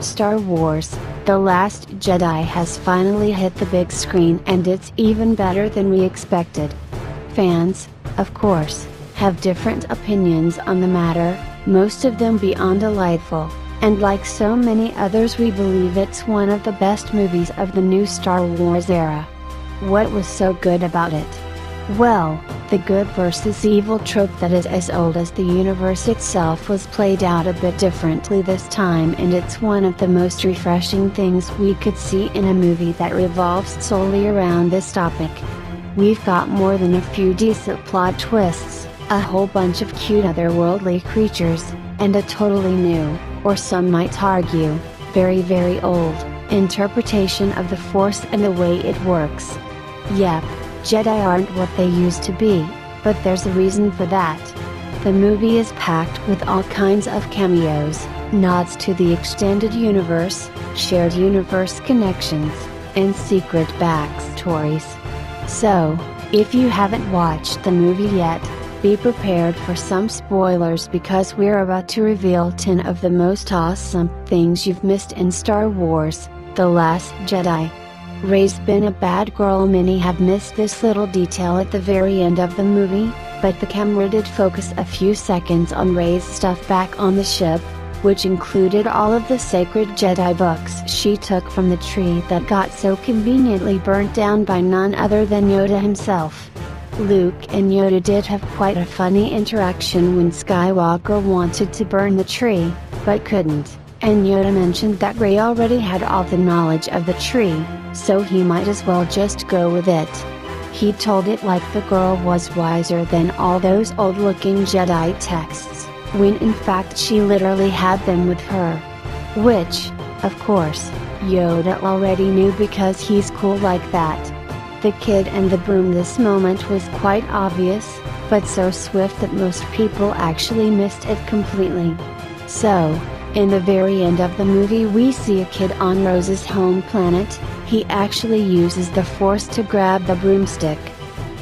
Star Wars: The Last Jedi has finally hit the big screen, and it's even better than we expected. Fans, of course, have different opinions on the matter, most of them beyond delightful, and like so many others we believe it's one of the best movies of the new Star Wars era. What was so good about it? Well, the good versus evil trope that is as old as the universe itself was played out a bit differently this time, and it's one of the most refreshing things we could see in a movie that revolves solely around this topic. We've got more than a few decent plot twists, a whole bunch of cute otherworldly creatures, and a totally new, or some might argue, very old, interpretation of the Force and the way it works. Yep, Jedi aren't what they used to be, but there's a reason for that. The movie is packed with all kinds of cameos, nods to the extended universe, shared universe connections, and secret backstories. So, if you haven't watched the movie yet, be prepared for some spoilers because we're about to reveal 10 of the most awesome things you've missed in Star Wars: The Last Jedi. Rey's been a bad girl. Many have missed this little detail at the very end of the movie, but the camera did focus a few seconds on Rey's stuff back on the ship, which included all of the sacred Jedi books she took from the tree that got so conveniently burnt down by none other than Yoda himself. Luke and Yoda did have quite a funny interaction when Skywalker wanted to burn the tree, but couldn't, and Yoda mentioned that Rey already had all the knowledge of the tree, so he might as well just go with it. He told it like the girl was wiser than all those old-looking Jedi texts, when in fact she literally had them with her. Which, of course, Yoda already knew because he's cool like that. The kid and the broom. This moment was quite obvious, but so swift that most people actually missed it completely. So, in the very end of the movie we see a kid on Rose's home planet. He actually uses the Force to grab the broomstick.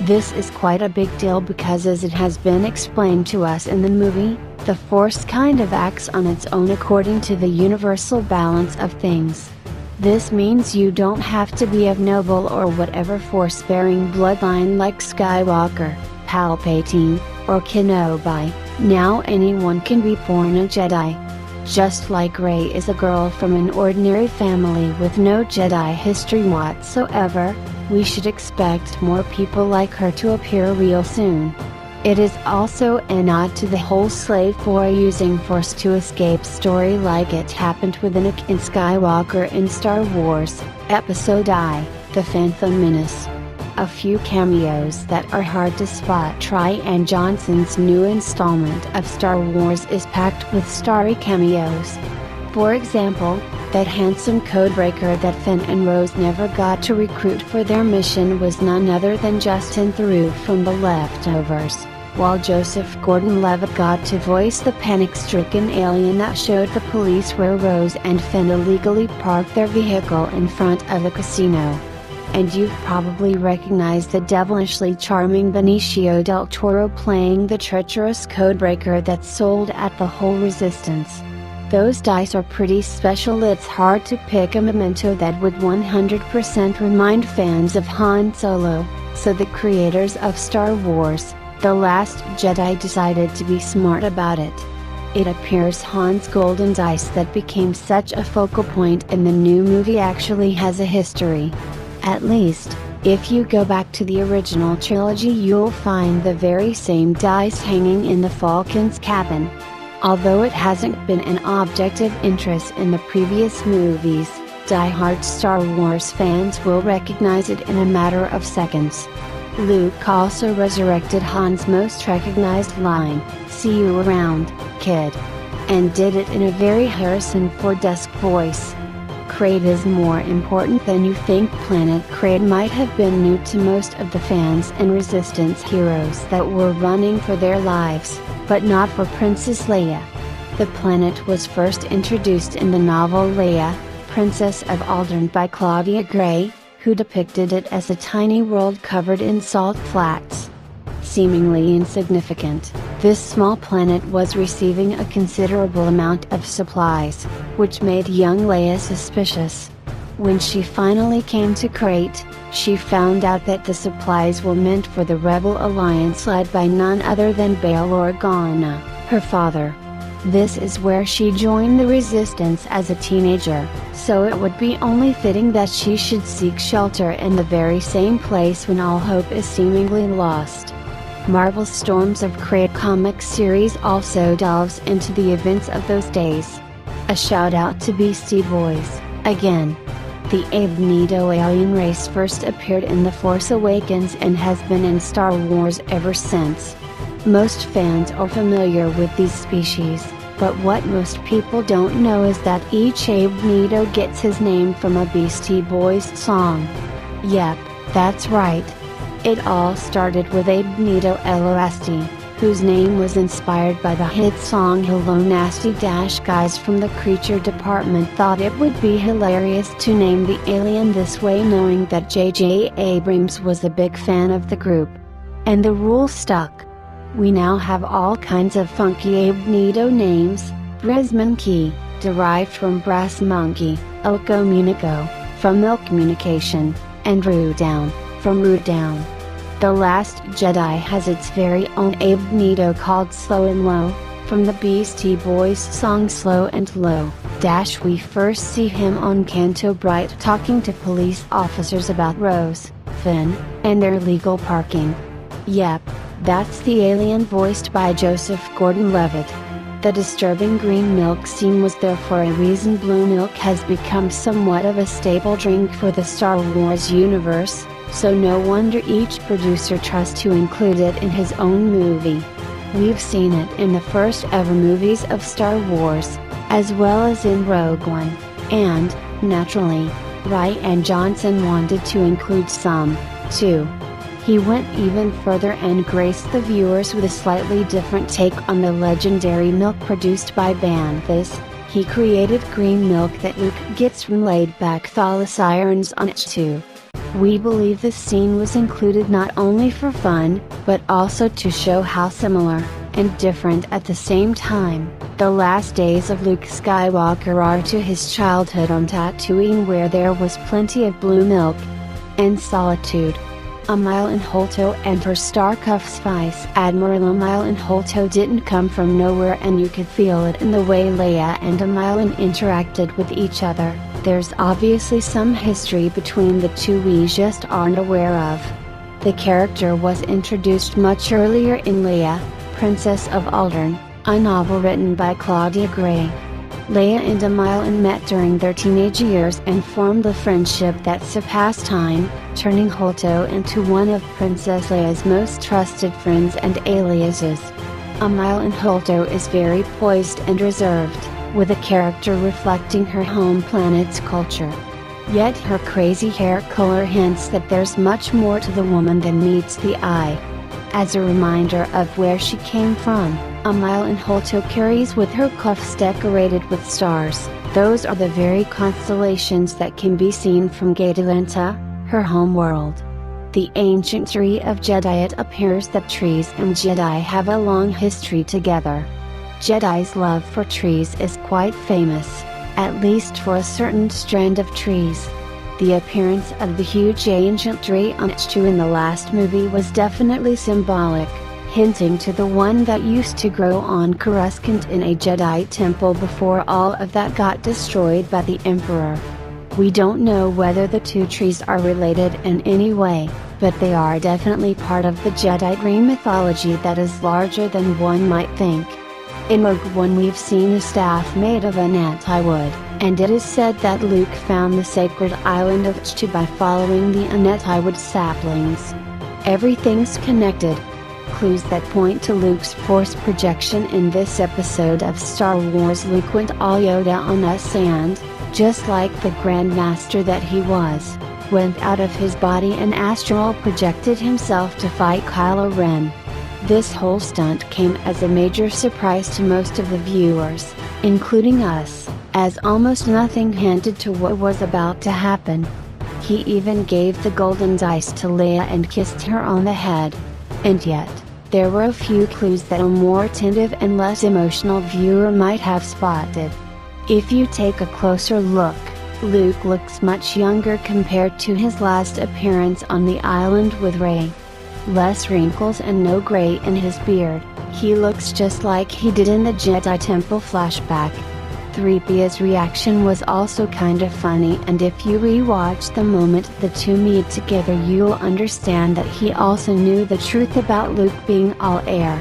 This is quite a big deal because, as it has been explained to us in the movie, the Force kind of acts on its own according to the universal balance of things. This means you don't have to be of noble or whatever Force-bearing bloodline like Skywalker, Palpatine, or Kenobi. Now anyone can be born a Jedi. Just like Rey is a girl from an ordinary family with no Jedi history whatsoever, we should expect more people like her to appear real soon. It is also a nod to the whole slave boy using Force to escape story like it happened with Anakin Skywalker in Star Wars, Episode I, The Phantom Menace. A few cameos that are hard to spot. Rian Johnson's new installment of Star Wars is packed with starry cameos. For example, that handsome codebreaker that Finn and Rose never got to recruit for their mission was none other than Justin Theroux from The Leftovers, while Joseph Gordon-Levitt got to voice the panic-stricken alien that showed the police where Rose and Finn illegally parked their vehicle in front of the casino. And you've probably recognized the devilishly charming Benicio del Toro playing the treacherous codebreaker that sold at the whole Resistance. Those dice are pretty special. It's hard to pick a memento that would 100% remind fans of Han Solo, so the creators of Star Wars: The Last Jedi decided to be smart about it. It appears Han's golden dice that became such a focal point in the new movie actually has a history. At least, if you go back to the original trilogy you'll find the very same dice hanging in the Falcon's cabin. Although it hasn't been an object of interest in the previous movies, die-hard Star Wars fans will recognize it in a matter of seconds. Luke also resurrected Han's most recognized line, "See you around, kid," and did it in a very Harrison Ford-esque voice. Crait is more important than you think. Planet Crait might have been new to most of the fans and Resistance heroes that were running for their lives, but not for Princess Leia. The planet was first introduced in the novel Leia, Princess of Alderaan by Claudia Gray, who depicted it as a tiny world covered in salt flats. seemingly insignificant, this small planet was receiving a considerable amount of supplies, which made young Leia suspicious. When she finally came to Crate, she found out that the supplies were meant for the Rebel Alliance led by none other than Bail Organa, her father. This is where she joined the Resistance as a teenager, so it would be only fitting that she should seek shelter in the very same place when all hope is seemingly lost. Marvel's Storms of Crate comic series also delves into the events of those days. A shout out to Beastie Boys, again. The Abnido alien race first appeared in The Force Awakens and has been in Star Wars ever since. Most fans are familiar with these species, but what most people don't know is that each Abnido gets his name from a Beastie Boys song. Yep, that's right. It all started with Abnido Lost, whose name was inspired by the hit song Hello Nasty Guys from the Creature Department thought it would be hilarious to name the alien this way, knowing that J.J. Abrams was a big fan of the group. And the rule stuck. We now have all kinds of funky Abnido names: Brismonkey, derived from Brass Monkey, Okomunico, from Milk Communication, and Rudown, from Root Down. The Last Jedi has its very own Abnido called Slow and Low, from the Beastie Boys song Slow and Low. We first see him on Canto Bright talking to police officers about Rose, Finn, and their illegal parking. Yep, that's the alien voiced by Joseph Gordon-Levitt. The disturbing green milk scene was there for a reason. Blue milk has become somewhat of a staple drink for the Star Wars universe, so no wonder each producer tries to include it in his own movie. We've seen it in the first ever movies of Star Wars, as well as in Rogue One, and, naturally, Rian Johnson wanted to include some, too. He went even further and graced the viewers with a slightly different take on the legendary milk produced by Banthas. He created green milk that Luke gets from laid-back Thalas irons on H2. We believe this scene was included not only for fun, but also to show how similar, and different at the same time, the last days of Luke Skywalker are to his childhood on Tatooine, where there was plenty of blue milk. In Solitude, Mile and Hodo and her Starcuffs Vice Admiral Mile and Hodo didn't come from nowhere, and you could feel it in the way Leia and Mile interacted with each other. There's obviously some history between the two we just aren't aware of. The character was introduced much earlier in Leia, Princess of Aldern, a novel written by Claudia Gray. Leia and Mile met during their teenage years and formed a friendship that surpassed time, turning Hodo into one of Princess Leia's most trusted friends and aliases. Mile and Hodo is very poised and reserved, with a character reflecting her home planet's culture. Yet her crazy hair color hints that there's much more to the woman than meets the eye. As a reminder of where she came from, Mile and Hodo carries with her cuffs decorated with stars. Those are the very constellations that can be seen from Gatalenta, her home world. The ancient tree of Jedi. It appears that trees and Jedi have a long history together. Jedi's love for trees is quite famous, at least for a certain strand of trees. The appearance of the huge ancient tree on H2 in the last movie was definitely symbolic, hinting to the one that used to grow on Coruscant in a Jedi temple before all of that got destroyed by the Emperor. We don't know whether the two trees are related in any way, but they are definitely part of the Jedi green mythology that is larger than one might think. In Rogue One we've seen a staff made of Anatai wood, and it is said that Luke found the sacred island of H2 by following the Anatai wood saplings. Everything's connected. Clues that point to Luke's force projection in this episode of Star Wars. Luke went all Yoda on us and, just like the Grandmaster that he was, went out of his body and astral projected himself to fight Kylo Ren. This whole stunt came as a major surprise to most of the viewers, including us, as almost nothing hinted to what was about to happen. He even gave the golden dice to Leia and kissed her on the head. And yet, there were a few clues that a more attentive and less emotional viewer might have spotted. If you take a closer look, Luke looks much younger compared to his last appearance on the island with Rey. Less wrinkles and no gray in his beard, he looks just like he did in the Jedi Temple flashback. 3PO's reaction was also kind of funny, and if you rewatch the moment the two meet together you'll understand that he also knew the truth about Luke being all air.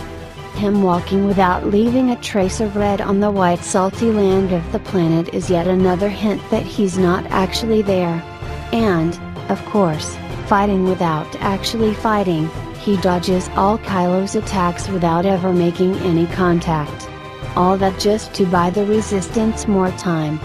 Him walking without leaving a trace of red on the white salty land of the planet is yet another hint that he's not actually there. And, of course, fighting without actually fighting, he dodges all Kylo's attacks without ever making any contact. All that just to buy the Resistance more time.